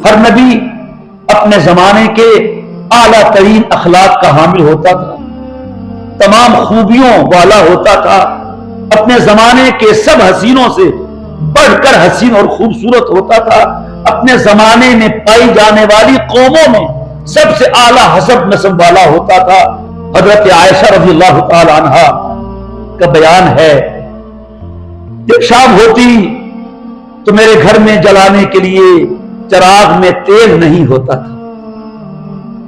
ہر نبی اپنے زمانے کے اعلیٰ ترین اخلاق کا حامل ہوتا تھا، تمام خوبیوں والا ہوتا تھا، اپنے زمانے کے سب حسینوں سے بڑھ کر حسین اور خوبصورت ہوتا تھا، اپنے زمانے میں پائی جانے والی قوموں میں سب سے اعلیٰ حسب نسب والا ہوتا تھا۔ حضرت عائشہ رضی اللہ تعالی عنہا کا بیان ہے، جب شام ہوتی تو میرے گھر میں جلانے کے لیے چراغ میں تیل نہیں ہوتا تھا،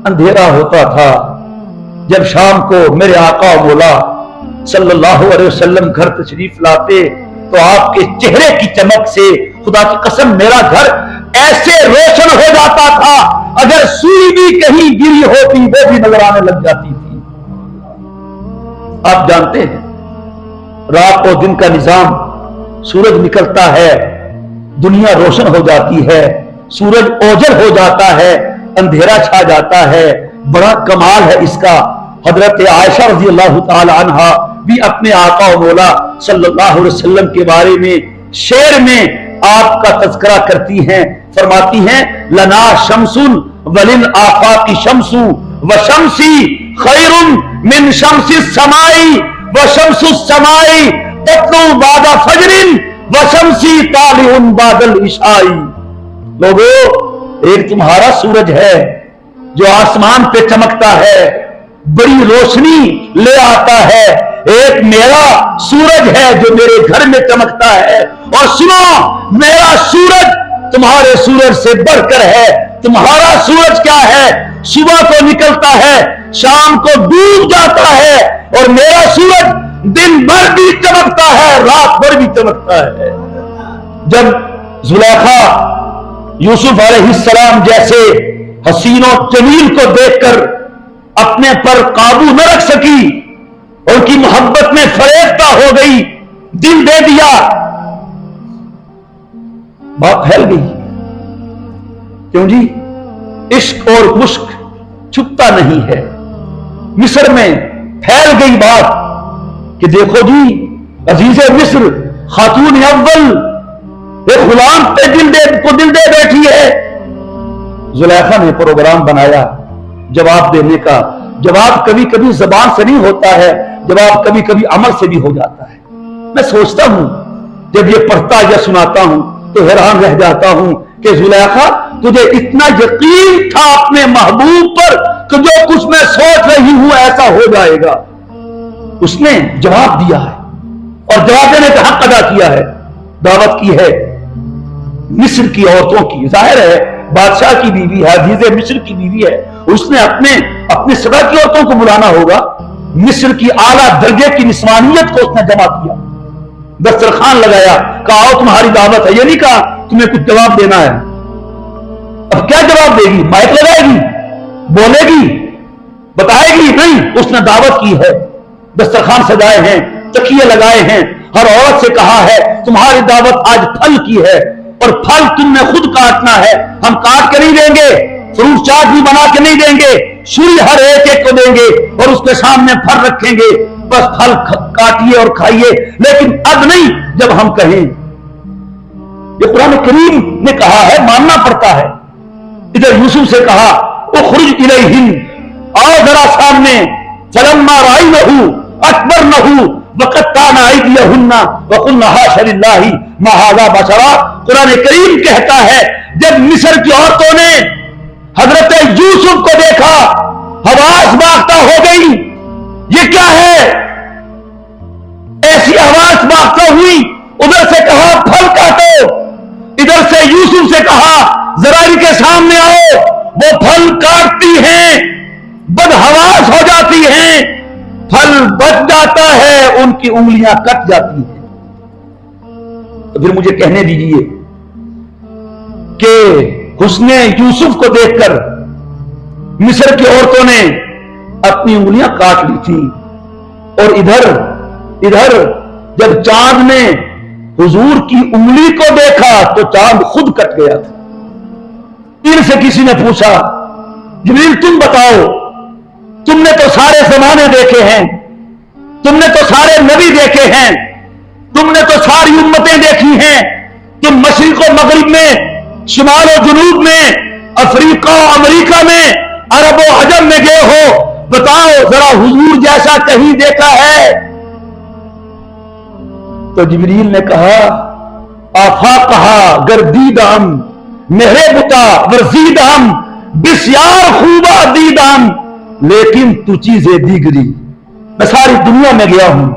اندھیرا ہوتا تھا۔ جب شام کو میرے آقا و مولا صلی اللہ علیہ وسلم گھر تشریف لاتے تو آپ کے چہرے کی چمک سے خدا کی قسم میرا گھر ایسے روشن ہو جاتا تھا، اگر سوئی بھی کہیں گری ہوتی وہ بھی نظر آنے لگ جاتی تھی۔ آپ جانتے ہیں رات اور دن کا نظام، سورج نکلتا ہے دنیا روشن ہو جاتی ہے، سورج اوجل ہو جاتا ہے، اندھیرا چھا جاتا ہے، بڑا کمال ہے اس کا۔ حضرت عائشہ رضی اللہ تعالی عنہا بھی اپنے آقا و مولا صلی اللہ علیہ وسلم کے بارے میں شعر میں آپ کا تذکرہ کرتی ہیں، فرماتی ہیں لنا شمس وللآفاق شمس وشمسی خیر من شمس السماء وشمس السماء تطلع بعد فجر وشمسی طالع بعد العشاء۔ لوگو، ایک تمہارا سورج ہے جو آسمان پہ چمکتا ہے، بڑی روشنی لے آتا ہے، ایک میرا سورج ہے جو میرے گھر میں چمکتا ہے، اور سنو میرا سورج تمہارے سورج سے بڑھ کر ہے۔ تمہارا سورج کیا ہے؟ صبح کو نکلتا ہے، شام کو ڈوب جاتا ہے، اور میرا سورج دن بھر بھی چمکتا ہے، رات بھر بھی چمکتا ہے۔ جب زلیخا یوسف علیہ السلام جیسے حسین و جمیل کو دیکھ کر اپنے پر قابو نہ رکھ سکی، ان کی محبت میں فریفتہ ہو گئی، دل دے دیا، بات پھیل گئی۔ کیوں جی؟ عشق اور مشک چھپتا نہیں ہے۔ مصر میں پھیل گئی بات کہ دیکھو جی عزیز مصر خاتون اول ایک غلام پہ دل دے بیٹھی ہے۔ زلیخا نے پروگرام بنایا جواب دینے کا۔ جواب کبھی کبھی زبان سے نہیں ہوتا ہے، جواب کبھی کبھی عمل سے بھی ہو جاتا ہے۔ میں سوچتا ہوں جب یہ پڑھتا یا سناتا ہوں تو حیران رہ جاتا ہوں کہ زلیخا تجھے اتنا یقین تھا اپنے محبوب پر کہ جو کچھ میں سوچ رہی ہوں ایسا ہو جائے گا۔ اس نے جواب دیا ہے اور جواب دینے کا حق ادا کیا ہے۔ دعوت کی ہے مصر کی عورتوں کی، ظاہر ہے بادشاہ کی بیوی ہے، عزیز مصر کی بیوی ہے، اس نے اپنے سدا کی عورتوں کو بلانا ہوگا۔ مصر کی اعلیٰ درجے کی نسوانیت کو اس نے جمع کیا، دسترخوان لگایا، کہا آؤ تمہاری دعوت ہے، یہ نہیں کہا تمہیں کچھ جواب دینا ہے۔ اب کیا جواب دے گی؟ مائک لگائے گی، بولے گی، بتائے گی؟ نہیں، اس نے دعوت کی ہے، دسترخوان سجائے ہیں، تکیے لگائے ہیں، ہر عورت سے کہا ہے تمہاری دعوت آج پھل کی ہے اور پھل تم نے خود کاٹنا ہے، ہم کاٹ کے نہیں دیں گے، فروٹ چاٹ بھی بنا کے نہیں دیں گے، چھری ہر ایک کو دیں گے اور اس کے سامنے پھل رکھیں گے، بس پھل کاٹیے اور کھائیے، لیکن اب نہیں جب ہم کہیں۔ یہ قرآن کریم نے کہا ہے، ماننا پڑتا ہے۔ ادھر یوسف سے کہا اخرج الیہن، آؤ ذرا سامنے، فلما رأینہ اکبرنہ وقطعن ایدیہن وقلن حاشا للہ ما ھذا بشرا۔ قرآن کریم کہتا ہے جب مصر کی عورتوں نے حضرت یوسف کو دیکھا حواس باختہ ہو گئی، یہ کیا ہے؟ ایسی حواس باختہ ہوئی، ادھر سے کہا پھل کاٹو، ادھر سے یوسف سے کہا ذرا ان کے سامنے آؤ، وہ پھل کاٹتی ہیں، بدحواس ہو جاتی ہیں، پھل بچ جاتا ہے، ان کی انگلیاں کٹ جاتی ہیں۔ تو پھر مجھے کہنے دیجئے کہ حسن یوسف کو دیکھ کر مصر کی عورتوں نے اپنی انگلیاں کاٹ لی تھی، اور ادھر جب چاند نے حضور کی انگلی کو دیکھا تو چاند خود کٹ گیا تھا۔ ان سے کسی نے پوچھا جبریل تم بتاؤ، تم نے تو سارے زمانے دیکھے ہیں، تم نے تو سارے نبی دیکھے ہیں، تم نے تو ساری امتیں دیکھی ہیں، تم مشرق و مغرب میں، شمال و جنوب میں، افریقہ و امریکہ میں، عرب و عجم میں گئے ہو، بتاؤ ذرا حضور جیسا کہیں دیکھا ہے؟ تو جبریل نے کہا آفا کہا گردیدم میرے بتا ورزیدم بسیار خوبا دیدم، لیکن تو چیزیں دیگری، میں ساری دنیا میں گیا ہوں،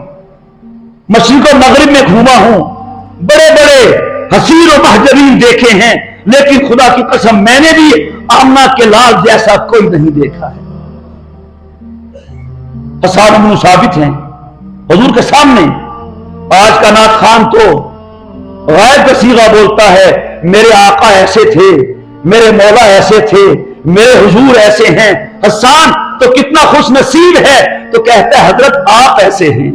مشرق و مغرب میں گھوما ہوں، بڑے بڑے حسین و محجبین دیکھے ہیں، لیکن خدا کی قسم میں نے بھی آمنہ کے لال جیسا کوئی نہیں دیکھا ہے۔ حسان بن ثابت ہیں حضور کے سامنے، آج کا نعت خان تو غائب کا صیغہ بولتا ہے، میرے آقا ایسے تھے، میرے مولا ایسے تھے، میرے حضور ایسے ہیں۔ حسان تو کتنا خوش نصیب ہے، تو کہتا ہے حضرت آپ ایسے ہیں۔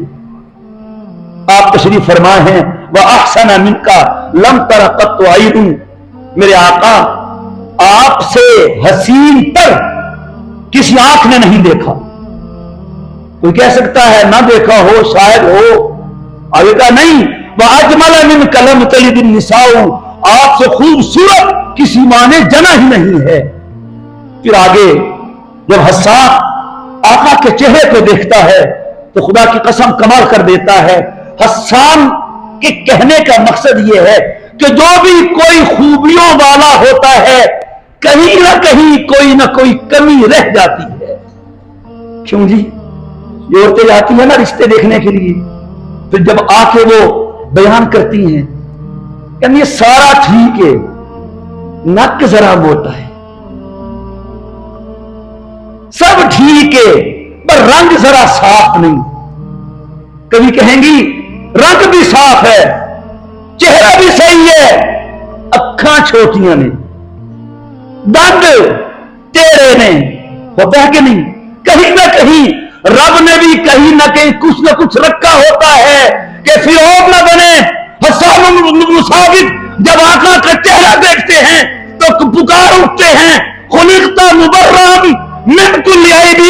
آپ تشریف فرما ہیں وَأَحْسَنَ مِنْكَ لَمْ تَرَ قَطُّ عَيْنٌ، میرے آقا آپ سے حسین تر کسی آنکھ نے نہیں دیکھا۔ کوئی کہہ سکتا ہے نہ دیکھا ہو، شاید ہو، آگے کا نہیں، وَأَجْمَلَ مِنْكَ لَمْ تَلِدِ النِّسَاءُ، آپ سے خوبصورت کسی ماں نے جنا ہی نہیں ہے۔ پھر آگے جب حسان آقا کے چہرے کو دیکھتا ہے تو خدا کی قسم کمال کر دیتا ہے۔ حسان کے کہنے کا مقصد یہ ہے کہ جو بھی کوئی خوبیوں والا ہوتا ہے کہیں نہ کہیں کوئی نہ کوئی کمی رہ جاتی ہے۔ کیوں جی؟ یہ عورتیں جاتی ہیں نا رشتے دیکھنے کے لیے، پھر جب آ کے وہ بیان کرتی ہیں کہ یہ سارا ٹھیک ہے، نک ذرا موٹا ہے، سب ٹھیک ہے، پر رنگ ذرا صاف نہیں۔ کبھی کہیں گی رنگ بھی صاف ہے، چہرہ بھی صحیح ہے، اکھاں چھوٹیاں نے، دند ٹیڑے نے، ہوتا ہے کہ نہیں؟ کہیں نہ کہیں رب نے بھی کہیں نہ کہیں کچھ نہ کچھ رکھا ہوتا ہے کہ پھر اور نہ بنے۔ حسان بن ثابت جب آقا کا چہرہ دیکھتے ہیں تو پکار اٹھتے ہیں خلقت مبرأ من کل عیب،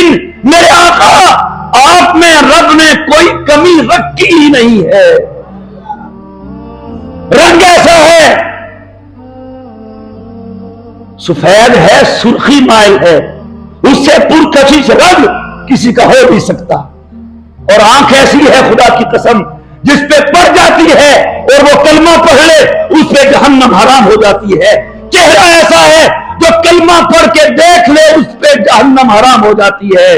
میرے آقا آپ میں رب نے کوئی کمی رکھی ہی نہیں ہے۔ رنگ ایسا ہے، سفید ہے، سرخی مائل ہے، اس سے پرکشش رنگ کسی کا ہو نہیں سکتا۔ اور آنکھ ایسی ہے خدا کی قسم جس پہ پڑ جاتی ہے اور وہ کلمہ پڑھ لے اس پہ جہنم حرام ہو جاتی ہے۔ چہرہ ایسا ہے جو کلمہ پڑھ کے دیکھ لے اس پہ جہنم حرام ہو جاتی ہے۔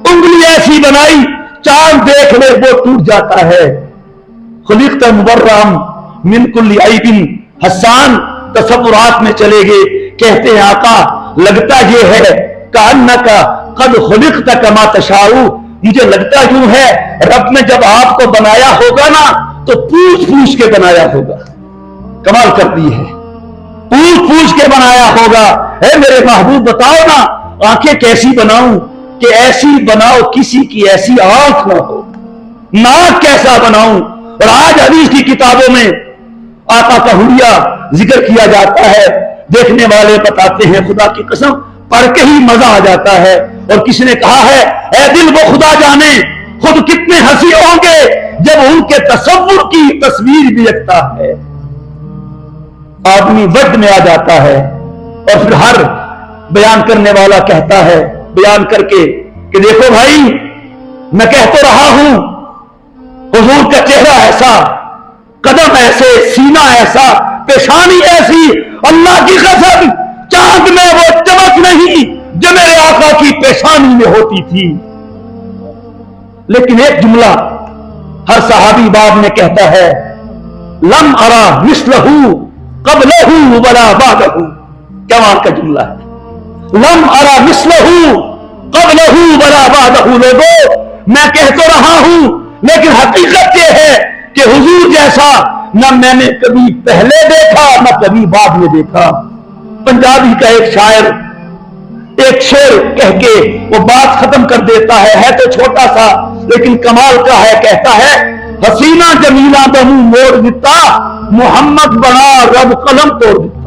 انگلی ایسی بنائی چاند دیکھ لے وہ ٹوٹ جاتا ہے۔ خلقت مبرأ من کل عیب، حسان تصورات میں چلے گئے، کہتے ہیں آقا لگتا یہ ہے کأنک قد خلقت کما تشاء، مجھے لگتا یوں ہے رب نے جب آپ کو بنایا ہوگا نا تو پوچھ پوچھ کے بنایا ہوگا۔ کمال کرتی ہے، پوچھ پوچھ کے بنایا ہوگا۔ اے میرے محبوب بتاؤ نا آنکھیں کیسی بناؤں کہ ایسی بناؤ کسی کی ایسی آنکھ نہ ہو، ناک کیسا بناؤں۔ اور آج حدیث کی کتابوں میں آقا کا حلیہ ذکر کیا جاتا ہے، دیکھنے والے بتاتے ہیں خدا کی قسم پڑھ کے ہی مزہ آ جاتا ہے۔ اور کسی نے کہا ہے اے دل وہ خدا جانے خود کتنے ہنسی ہوں گے جب ان کے تصور کی تصویر بھی رکھتا ہے۔ آدمی وجد میں آ جاتا ہے اور پھر ہر بیان کرنے والا کہتا ہے بیان کر کے کہ دیکھو بھائی میں کہہ تو رہا ہوں حضور کا چہرہ ایسا، قدم ایسے، سینہ ایسا، پیشانی ایسی، اللہ کی قسم چاند میں وہ چمک نہیں جو میرے آقا کی پیشانی میں ہوتی تھی۔ لیکن ایک جملہ ہر صحابی باب میں کہتا ہے لم ارا مثلہ قبلہ ولا بعدہ، کیا وہاں کا جملہ ہے؟ لم ارا مثلہ قبلہ ولا بعدہ۔ لوگوں میں کہہ تو رہا ہوں لیکن حقیقت یہ ہے کہ حضور جیسا نہ میں نے کبھی پہلے دیکھا نہ کبھی بعد میں دیکھا۔ پنجابی کا ایک شاعر ایک شعر کہہ کے وہ بات ختم کر دیتا ہے تو چھوٹا سا لیکن کمال کا ہے، کہتا ہے حسینہ جمیلہ دمو موڑ دیتا محمد بنا رب قلم توڑ دیتا۔